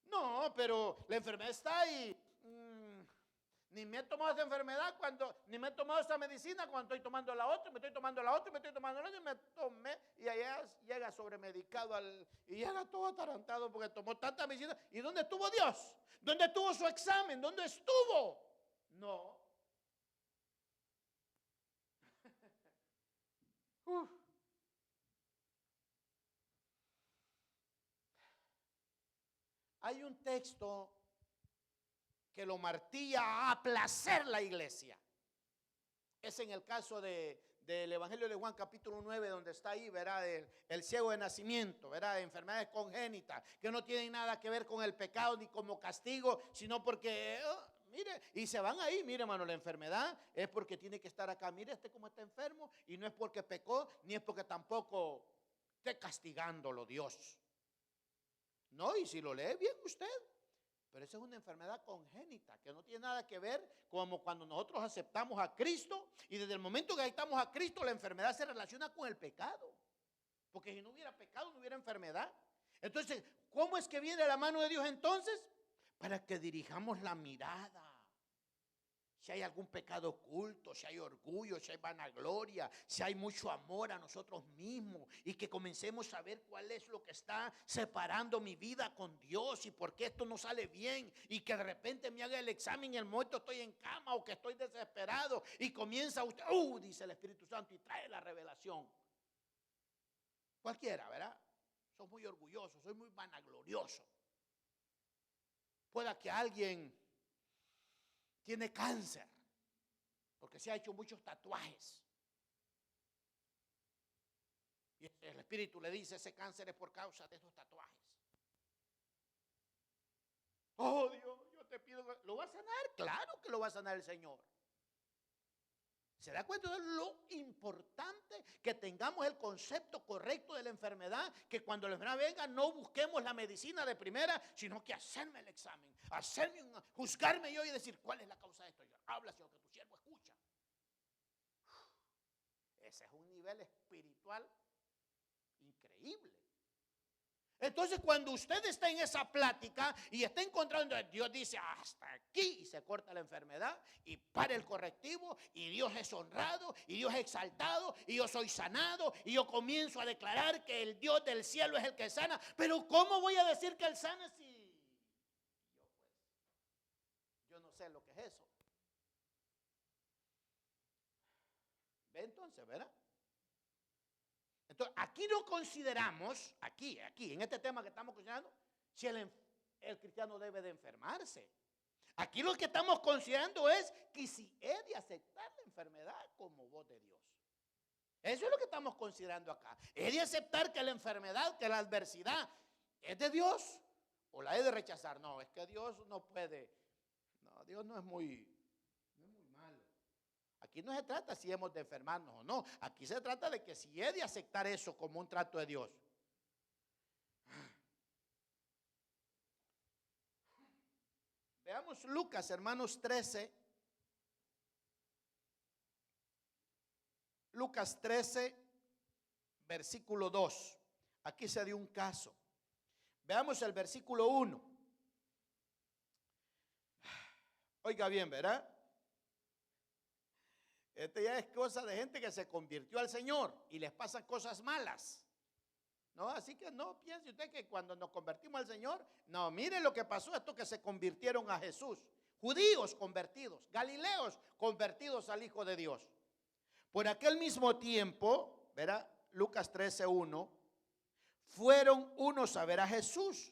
No, pero la enfermedad está ahí. Ni me he tomado esa enfermedad ni me he tomado esa medicina cuando estoy tomando la otra, me estoy tomando la otra, me estoy tomando la otra, y me tomé, y allá llega sobremedicado y llega todo atarantado porque tomó tanta medicina. ¿Y dónde estuvo Dios? ¿Dónde estuvo su examen? ¿Dónde estuvo? No. Hay un texto que lo martilla a placer la iglesia. Es en el caso del Evangelio de Juan capítulo 9, donde está ahí, verá, el ciego de nacimiento, verá, de enfermedades congénitas, que no tienen nada que ver con el pecado ni como castigo, sino porque, mire, y se van ahí, mire hermano, la enfermedad es porque tiene que estar acá, mire como está enfermo, y no es porque pecó, ni es porque tampoco esté castigándolo Dios. No, y si lo lee bien usted, pero esa es una enfermedad congénita que no tiene nada que ver como cuando nosotros aceptamos a Cristo, y desde el momento que aceptamos a Cristo la enfermedad se relaciona con el pecado, porque si no hubiera pecado no hubiera enfermedad. Entonces, ¿cómo es que viene la mano de Dios entonces? Para que dirijamos la mirada. Si hay algún pecado oculto, si hay orgullo, si hay vanagloria, si hay mucho amor a nosotros mismos, y que comencemos a ver cuál es lo que está separando mi vida con Dios y por qué esto no sale bien, y que de repente me haga el examen y el momento estoy en cama o que estoy desesperado y comienza usted, dice el Espíritu Santo, y trae la revelación. Cualquiera, ¿verdad? Soy muy orgulloso, soy muy vanaglorioso. Pueda que alguien tiene cáncer porque se ha hecho muchos tatuajes, y el Espíritu le dice: ese cáncer es por causa de estos tatuajes. Oh Dios, yo te pido, ¿lo va a sanar? Claro que lo va a sanar el Señor. ¿Se da cuenta de lo importante que tengamos el concepto correcto de la enfermedad? Que cuando la enfermedad venga no busquemos la medicina de primera, sino que hacerme el examen, juzgarme yo y decir cuál es la causa de esto. Habla, Señor, que tu siervo escucha. Ese es un nivel espiritual increíble. Entonces, cuando usted está en esa plática y está encontrando, Dios dice hasta aquí, y se corta la enfermedad y para el correctivo, y Dios es honrado y Dios es exaltado y yo soy sanado, y yo comienzo a declarar que el Dios del cielo es el que sana. Pero ¿cómo voy a decir que Él sana si yo no sé lo que es eso? ¿Ve entonces, verdad? Entonces, aquí no consideramos, aquí, en este tema que estamos considerando, si el cristiano debe de enfermarse. Aquí lo que estamos considerando es que si he de aceptar la enfermedad como voz de Dios. Eso es lo que estamos considerando acá. ¿He de aceptar que la enfermedad, que la adversidad es de Dios? ¿O la he de rechazar? No, es que Dios no puede. No, Dios no es muy malo. Aquí no se trata si hemos de enfermarnos o no. Aquí se trata de que si he de aceptar eso como un trato de Dios. Veamos Lucas, hermanos, 13. Lucas 13, versículo 2. Aquí se dio un caso. Veamos el versículo 1. Oiga bien, ¿verdad? Este ya es cosa de gente que se convirtió al Señor y les pasan cosas malas. No, así que no piense usted que cuando nos convertimos al Señor, no, mire lo que pasó, estos que se convirtieron a Jesús, judíos convertidos, galileos convertidos al Hijo de Dios. Por aquel mismo tiempo, verá, Lucas 13:1, fueron unos a ver a Jesús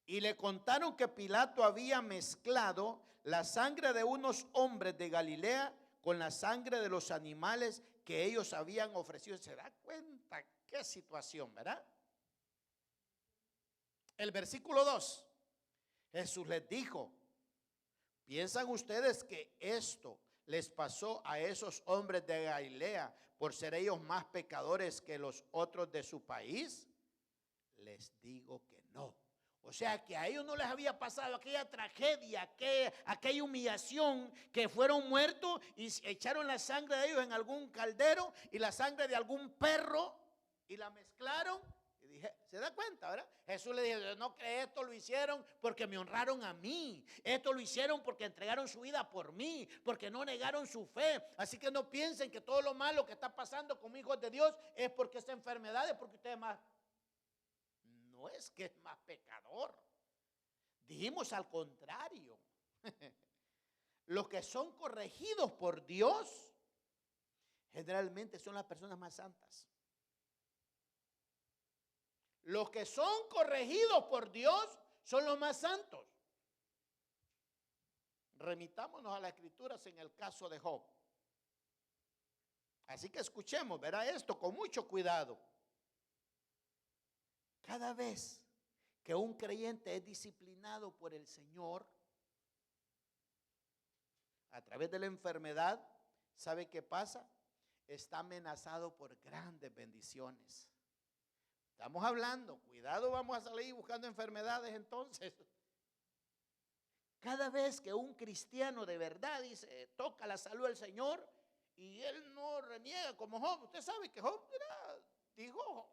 y le contaron que Pilato había mezclado la sangre de unos hombres de Galilea con la sangre de los animales que ellos habían ofrecido. ¿Se da cuenta qué situación, verdad? El versículo 2, Jesús les dijo: ¿piensan ustedes que esto les pasó a esos hombres de Galilea por ser ellos más pecadores que los otros de su país? Les digo que no. O sea que a ellos no les había pasado aquella tragedia, aquella humillación, que fueron muertos y echaron la sangre de ellos en algún caldero y la sangre de algún perro y la mezclaron. Y dije, ¿se da cuenta, verdad? Jesús le dijo, no, que esto lo hicieron porque me honraron a mí. Esto lo hicieron porque entregaron su vida por mí, porque no negaron su fe. Así que no piensen que todo lo malo que está pasando con hijos de Dios es porque esta enfermedad es porque usted es más. No es que es más pecador. Dijimos al contrario. Los que son corregidos por Dios generalmente son las personas más santas. Los que son corregidos por Dios son los más santos. Remitámonos a las escrituras en el caso de Job. Así que escuchemos, verá esto con mucho cuidado. Cada vez que un creyente es disciplinado por el Señor a través de la enfermedad, ¿sabe qué pasa? Está amenazado por grandes bendiciones. Estamos hablando, cuidado, vamos a salir buscando enfermedades entonces. Cada vez que un cristiano de verdad dice, toca la salud del Señor y él no reniega como Job. Usted sabe que Job dijo,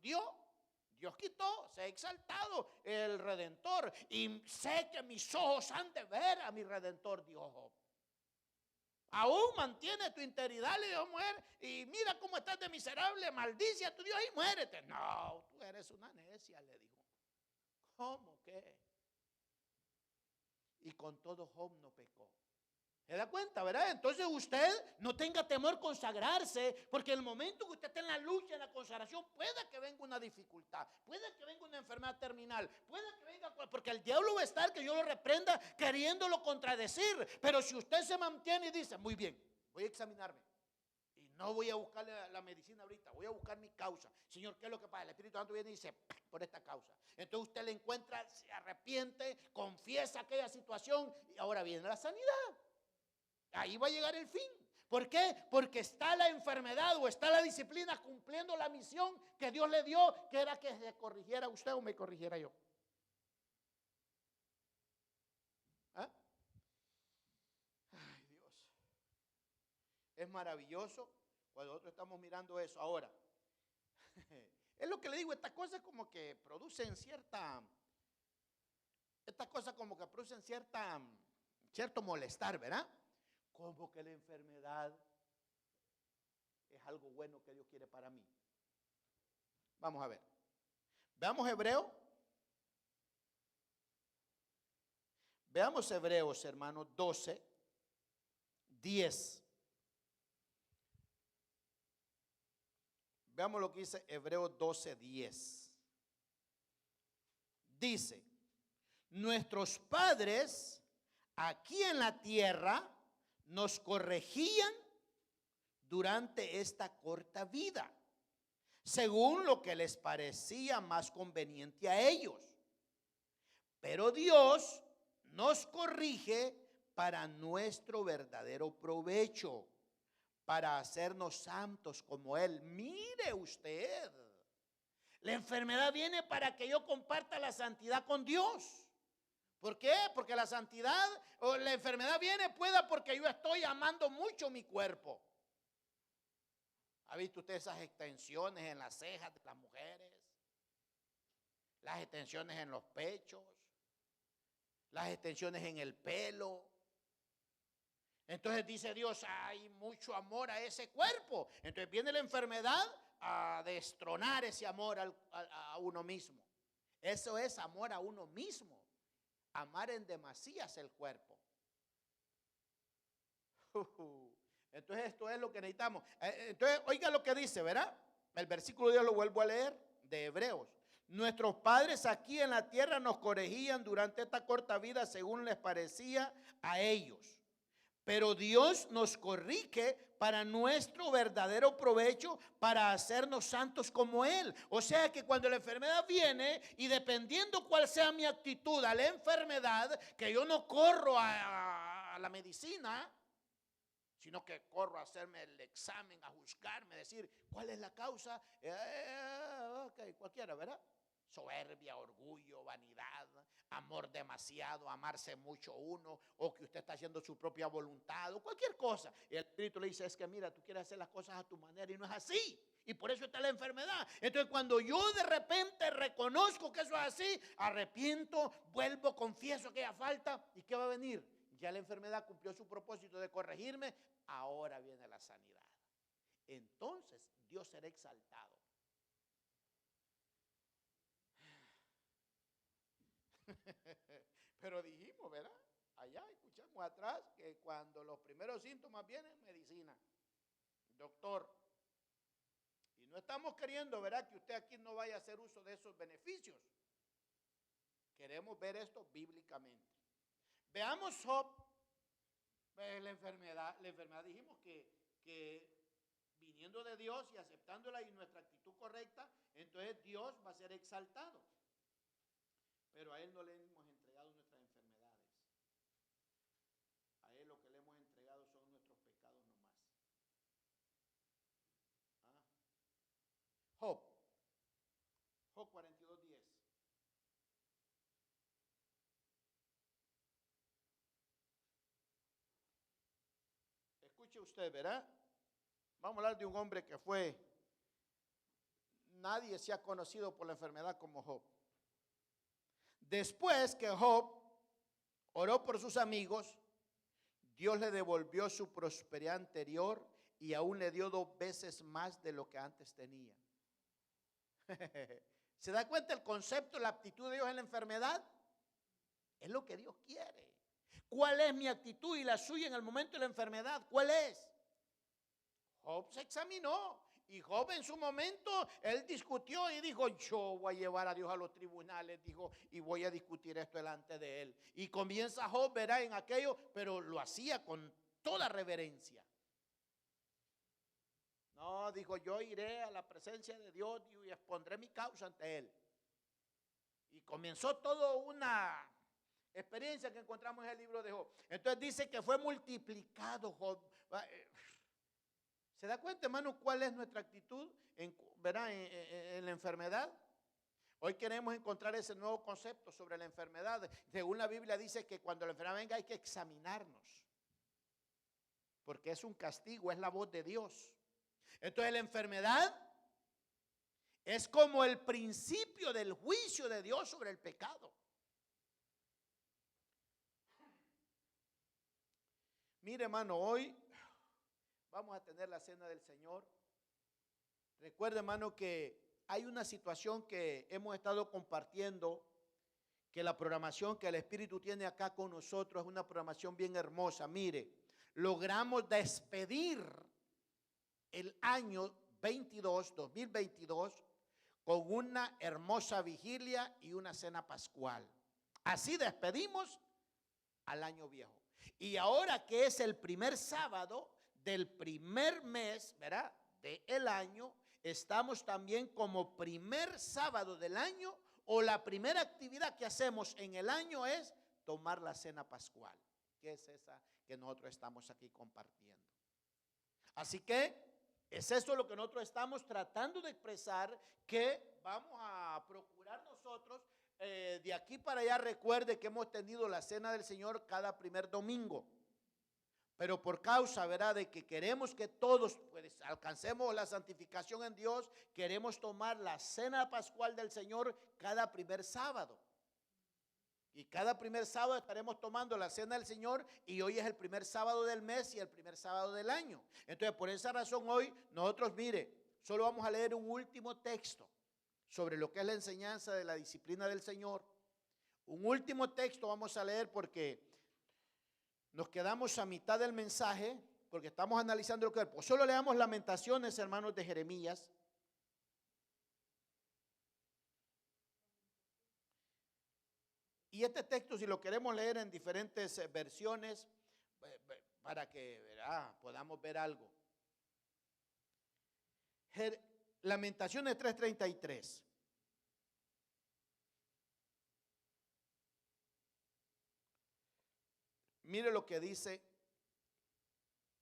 Dios quitó, se ha exaltado el Redentor y sé que mis ojos han de ver a mi Redentor, dijo Job. Aún mantiene tu integridad, le dijo mujer, y mira cómo estás de miserable, maldice a tu Dios y muérete. No, tú eres una necia, le dijo. ¿Cómo que? Y con todo Job no pecó. ¿Se da cuenta, verdad? Entonces usted no tenga temor consagrarse, porque en el momento que usted esté en la lucha, en la consagración, puede que venga una dificultad, puede que venga una enfermedad terminal, puede que venga, porque el diablo va a estar, que yo lo reprenda, queriéndolo contradecir. Pero si usted se mantiene y dice, muy bien, voy a examinarme, y no voy a buscar la medicina ahorita, voy a buscar mi causa. Señor, ¿qué es lo que pasa? El Espíritu Santo viene y dice, por esta causa. Entonces usted le encuentra, se arrepiente, confiesa aquella situación, y ahora viene la sanidad. Ahí va a llegar el fin. ¿Por qué? Porque está la enfermedad o está la disciplina cumpliendo la misión que Dios le dio, que era que se corrigiera usted o me corrigiera yo. ¿Ah? Ay, Dios. Es maravilloso cuando nosotros estamos mirando eso. Ahora, es lo que le digo, estas cosas como que producen cierto molestar, ¿verdad? Como que la enfermedad es algo bueno que Dios quiere para mí. Vamos a ver. Veamos Hebreos, hermanos, 12, 10. Veamos lo que dice Hebreos 12, 10. Dice, nuestros padres aquí en la tierra nos corregían durante esta corta vida, según lo que les parecía más conveniente a ellos. Pero Dios nos corrige para nuestro verdadero provecho, para hacernos santos como Él. Mire usted, la enfermedad viene para que yo comparta la santidad con Dios. ¿Por qué? Porque la santidad o la enfermedad viene porque yo estoy amando mucho mi cuerpo. ¿Ha visto usted esas extensiones en las cejas de las mujeres? Las extensiones en los pechos, las extensiones en el pelo. Entonces dice Dios, hay mucho amor a ese cuerpo. Entonces viene la enfermedad a destronar ese amor a uno mismo. Eso es amor a uno mismo. Amar en demasías el cuerpo. Entonces esto es lo que necesitamos. Entonces oiga lo que dice, ¿verdad? El versículo 10 lo vuelvo a leer de Hebreos. Nuestros padres aquí en la tierra nos corregían durante esta corta vida según les parecía a ellos. Pero Dios nos corrige para nuestro verdadero provecho, para hacernos santos como Él. O sea que cuando la enfermedad viene, y dependiendo cuál sea mi actitud a la enfermedad, que yo no corro a la medicina, sino que corro a hacerme el examen, a juzgarme, a decir cuál es la causa. Ok, cualquiera, ¿verdad? Soberbia, orgullo, vanidad, amor demasiado, amarse mucho uno, o que usted está haciendo su propia voluntad, o cualquier cosa. Y el Espíritu le dice, es que mira, tú quieres hacer las cosas a tu manera y no es así. Y por eso está la enfermedad. Entonces cuando yo de repente reconozco reconozco que eso es así, arrepiento, vuelvo, confieso aquella falta. ¿Y qué va a venir? Ya la enfermedad cumplió su propósito de corregirme, ahora viene la sanidad. Entonces Dios será exaltado. Pero dijimos, ¿verdad? Allá escuchamos atrás que cuando los primeros síntomas vienen, medicina, doctor. Y no estamos queriendo, ¿verdad?, que usted aquí no vaya a hacer uso de esos beneficios. Queremos ver esto bíblicamente. Veamos Job. La enfermedad dijimos que viniendo de Dios y aceptándola y nuestra actitud correcta, entonces Dios va a ser exaltado. Pero a Él no le hemos entregado nuestras enfermedades. A Él lo que le hemos entregado son nuestros pecados nomás. Job 42:10. Escuche usted, ¿verdad? Vamos a hablar de un hombre que nadie se ha conocido por la enfermedad como Job. Después que Job oró por sus amigos, Dios le devolvió su prosperidad anterior y aún le dio 2 veces más de lo que antes tenía. ¿Se da cuenta el concepto, la actitud de Dios en la enfermedad? Es lo que Dios quiere. ¿Cuál es mi actitud y la suya en el momento de la enfermedad? ¿Cuál es? Job se examinó y Job en su momento, él discutió y dijo, yo voy a llevar a Dios a los tribunales, dijo, y voy a discutir esto delante de él. Y comienza Job, verá, en aquello, pero lo hacía con toda reverencia. No, dijo, yo iré a la presencia de Dios y expondré mi causa ante él. Y comenzó toda una experiencia que encontramos en el libro de Job. Entonces dice que fue multiplicado Job. ¿Se da cuenta, hermano, cuál es nuestra actitud en la enfermedad? Hoy queremos encontrar ese nuevo concepto sobre la enfermedad. Según la Biblia dice que cuando la enfermedad venga hay que examinarnos. Porque es un castigo, es la voz de Dios. Entonces la enfermedad es como el principio del juicio de Dios sobre el pecado. Mire, hermano, hoy vamos a tener la cena del Señor. Recuerde, hermano, que hay una situación que hemos estado compartiendo, que la programación que el Espíritu tiene acá con nosotros es una programación bien hermosa. Mire, logramos despedir el año 2022, con una hermosa vigilia y una cena pascual. Así despedimos al año viejo. Y ahora que es el primer sábado del primer mes, ¿verdad?, del año, estamos también como primer sábado del año, o la primera actividad que hacemos en el año es tomar la cena pascual, que es esa que nosotros estamos aquí compartiendo. Así que es eso lo que nosotros estamos tratando de expresar, que vamos a procurar nosotros de aquí para allá. Recuerde que hemos tenido la cena del Señor cada primer domingo. Pero por causa, ¿verdad?, de que queremos que todos pues, alcancemos la santificación en Dios, queremos tomar la cena pascual del Señor cada primer sábado. Y cada primer sábado estaremos tomando la cena del Señor, y hoy es el primer sábado del mes y el primer sábado del año. Entonces, por esa razón hoy nosotros, mire, solo vamos a leer un último texto sobre lo que es la enseñanza de la disciplina del Señor. Un último texto vamos a leer porque nos quedamos a mitad del mensaje, porque estamos analizando el cuerpo. Solo leamos Lamentaciones, hermanos, de Jeremías. Y este texto, si lo queremos leer en diferentes versiones, para que podamos ver algo. Lamentaciones 3:33. Mire lo que dice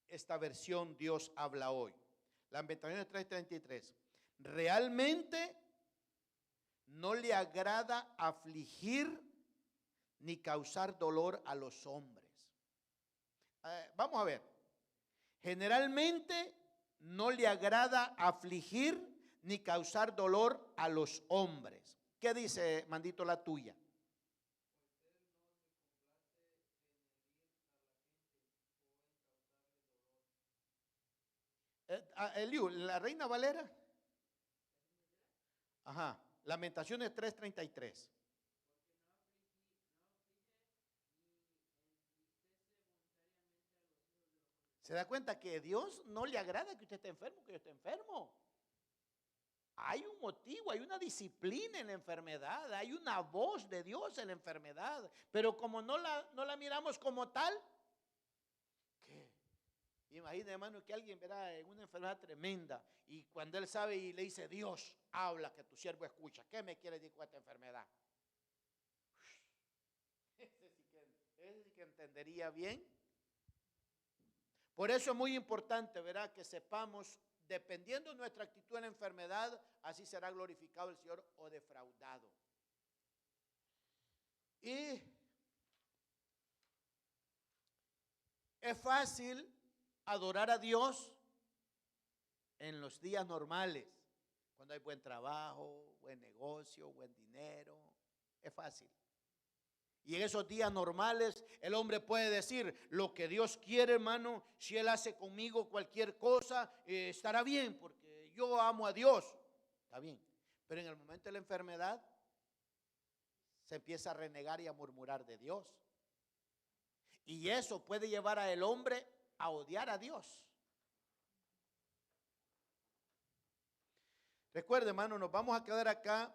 esta versión Dios habla hoy. Lamentaciones 3:33. Realmente no le agrada afligir ni causar dolor a los hombres. Vamos a ver. Generalmente no le agrada afligir ni causar dolor a los hombres. qué dice, Mandito, la tuya? Eliú, la Reina Valera. Ajá. Lamentaciones 3:33. ¿Se da cuenta que a Dios no le agrada que usted esté enfermo, que yo esté enfermo? Hay un motivo, hay una disciplina en la enfermedad, hay una voz de Dios en la enfermedad, pero como no la miramos como tal, ¿qué? Imagina, hermano, que alguien verá en una enfermedad tremenda y cuando él sabe y le dice, Dios, habla que tu siervo escucha, ¿qué me quiere decir con esta enfermedad? Ese sí que entendería bien. Por eso es muy importante, ¿verdad? Que sepamos, dependiendo de nuestra actitud en la enfermedad, así será glorificado el Señor o defraudado. Y es fácil adorar a Dios en los días normales, cuando hay buen trabajo, buen negocio, buen dinero, es fácil. Y en esos días normales el hombre puede decir lo que Dios quiere, hermano. Si Él hace conmigo cualquier cosa, estará bien, porque yo amo a Dios. Está bien. Pero en el momento de la enfermedad se empieza a renegar y a murmurar de Dios. Y eso puede llevar al hombre a odiar a Dios. Recuerde, hermano, nos vamos a quedar acá